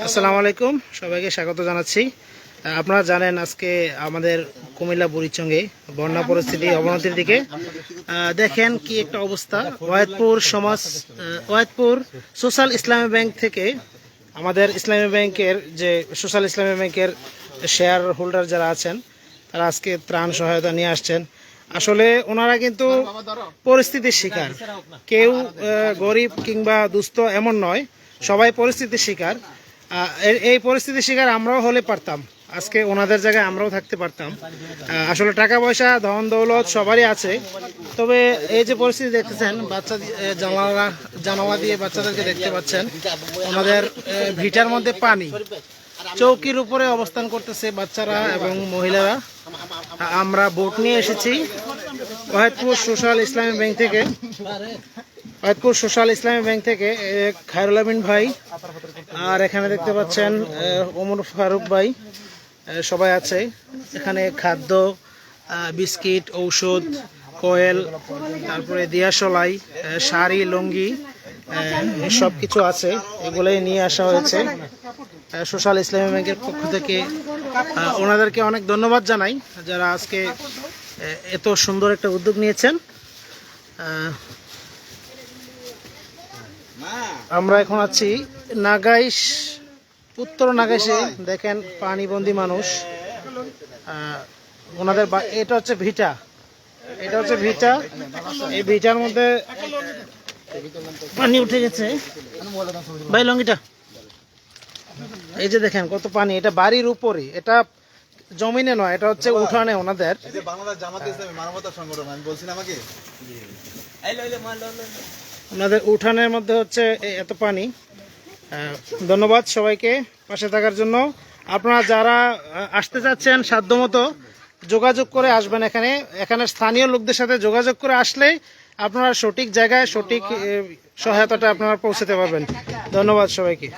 আসসালামু আলাইকুম, সবাইকে স্বাগত জানাচ্ছি। আপনারা জানেন আজকে আমাদের কুমিল্লা বুড়িচঙ্গে বন্যা পরিস্থিতি অবনতির দিকে। দেখেন কি একটা অবস্থা। ওয়াহিদপুর সোশ্যাল ইসলামী ব্যাংক থেকে আমাদের ইসলামী ব্যাংকের যে সোশ্যাল ইসলামী ব্যাংকের শেয়ার হোল্ডার যারা আছেন তারা আজকে ত্রাণ সহায়তা নিয়ে আসছেন। আসলে ওনারা কিন্তু পরিস্থিতির শিকার, কেউ গরিব কিংবা দুস্থ এমন নয়, সবাই পরিস্থিতির শিকার। এই পরিস্থিতির শিকার আমরাও হলে পারতাম, আজকে ওনাদের জায়গায় আমরাও থাকতে পারতাম। আসলে টাকা পয়সা ধন দৌলত সবারই আছে, তবে এই যে পরিস্থিতি দেখতেছেন, বাচ্চা জানালা দিয়ে বাচ্চাদেরকে দেখতে পাচ্ছেন, ওনাদের ভিটার মধ্যে পানি, চৌকির উপরে অবস্থান করতেছে বাচ্চারা এবং মহিলারা। আমরা বোট নিয়ে এসেছি ওয়াহিদপুর সোশ্যাল ইসলামী ব্যাংক থেকে খায়রুল আমিন ভাই, আর এখানে দেখতে পাচ্ছেন ওমর ফারুক ভাই, সবাই আছে এখানে। খাদ্য, বিস্কিট, ঔষধ, কোয়েল, তারপরে দিয়াশলাই, শাড়ি, লুঙ্গি, সব কিছু আছে। এগুলোই নিয়ে আসা হয়েছে সোশ্যাল ইসলামী ব্যাংকের পক্ষ থেকে। ওনাদেরকে অনেক ধন্যবাদ জানাই যারা আজকে এত সুন্দর একটা উদ্যোগ নিয়েছেন। আমরা এখন আছি নাগাইশ, উত্তর নাগাইশে। দেখেন পানিবন্দী মানুষ, ওনাদের এটা হচ্ছে ভিটা, এই ভিটার মধ্যে পানি উঠে গেছে। ভাই লঙ্গিটা, এই যে দেখেন কত পানি। এটা বাড়ির উপরে, এটা জমিনে নয়, এটা হচ্ছে উঠানে ওনাদের। ওনাদের উঠানের মধ্যে হচ্ছে এত পানি। ধন্যবাদ সবাইকে পাশে থাকার জন্য। আপনারা যারা আসতে চাচ্ছেন সাধ্যমতো যোগাযোগ করে আসবেন। এখানে স্থানীয় লোকদের সাথে যোগাযোগ করে আসলে আপনারা সঠিক জায়গায় সঠিক সহায়তাটা আপনারা পৌঁছাতে পারবেন। ধন্যবাদ সবাইকে।